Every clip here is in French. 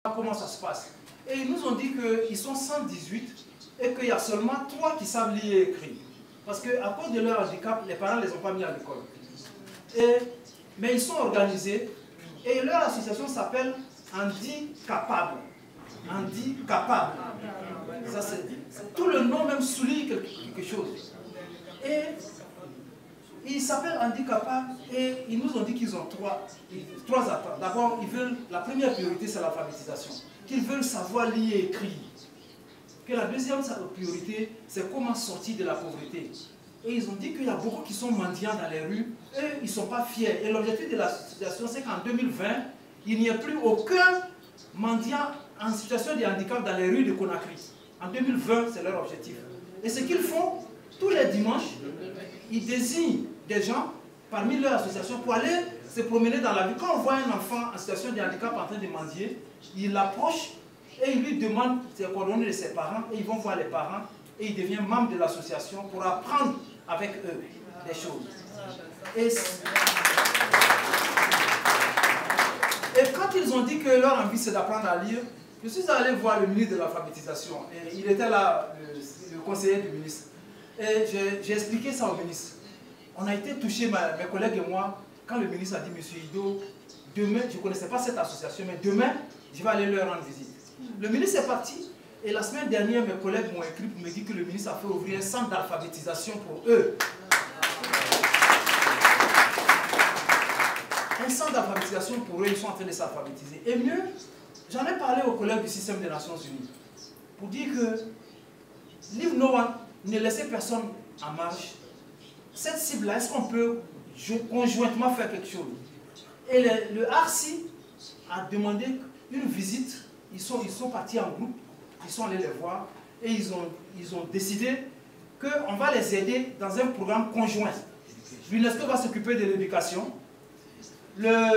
comment ça se passe. Et ils nous ont dit qu'ils sont 118 et qu'il y a seulement 3 qui savent lire et écrire. Parce qu'à cause de leur handicap, les parents ne les ont pas mis à l'école. Mais ils sont organisés et leur association s'appelle Handicapable. Handicapable. Ça, tout le nom même souligne quelque chose. Et ils s'appellent Handicapable et ils nous ont dit qu'ils ont trois attentes. D'abord, la première priorité, c'est l'alphabétisation. Qu'ils veulent savoir lire et écrire. Que la deuxième priorité, c'est comment sortir de la pauvreté. Et ils ont dit qu'il y a beaucoup qui sont mendiants dans les rues, et ils ne sont pas fiers. Et l'objectif de l'association, c'est qu'en 2020, il n'y ait plus aucun mendiant en situation de handicap dans les rues de Conakry. En 2020, c'est leur objectif. Et ce qu'ils font, tous les dimanches, ils désignent des gens parmi leur association pour aller se promener dans la rue. Quand on voit un enfant en situation de handicap en train de mendier, il l'approche et il lui demande ses coordonnées de ses parents, et ils vont voir les parents, et il devient membre de l'association pour apprendre avec eux des choses. Et quand ils ont dit que leur envie c'est d'apprendre à lire, je suis allé voir le ministre de l'alphabétisation, et il était là, le conseiller du ministre. Et j'ai expliqué ça au ministre. On a été touchés, mes collègues et moi, quand le ministre a dit, monsieur Ido, demain, je ne connaissais pas cette association, mais demain, je vais aller leur rendre visite. Le ministre est parti, et la semaine dernière, mes collègues m'ont écrit pour me dire que le ministre a fait ouvrir un centre d'alphabétisation pour eux. Un centre d'alphabétisation pour eux, ils sont en train de s'alphabétiser. Et mieux, j'en ai parlé aux collègues du système des Nations Unies, pour dire que Leave No One, ne laissez personne en marge. Cette cible-là, est-ce qu'on peut conjointement faire quelque chose? Et le RC a demandé une visite. Ils sont partis en groupe, ils sont allés les voir et ils ont décidé qu'on va les aider dans un programme conjoint. L'UNESCO va s'occuper de l'éducation. L'UNFPA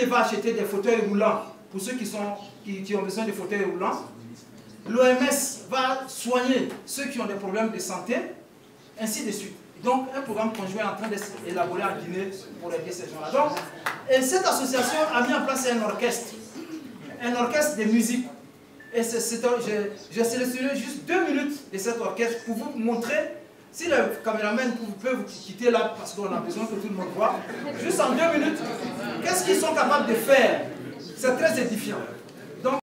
va acheter des fauteuils roulants pour ceux qui ont besoin de fauteuils roulants. L'OMS va soigner ceux qui ont des problèmes de santé, ainsi de suite. Donc, un programme conjoint est en train d'être élaboré en Guinée pour aider ces gens-là. Donc, et cette association a mis en place un orchestre de musique. Et j'ai sélectionné juste 2 minutes de cet orchestre pour vous montrer, si les caméramans peuvent quitter là, parce qu'on a besoin que tout le monde voit, juste en 2 minutes, qu'est-ce qu'ils sont capables de faire. C'est très édifiant.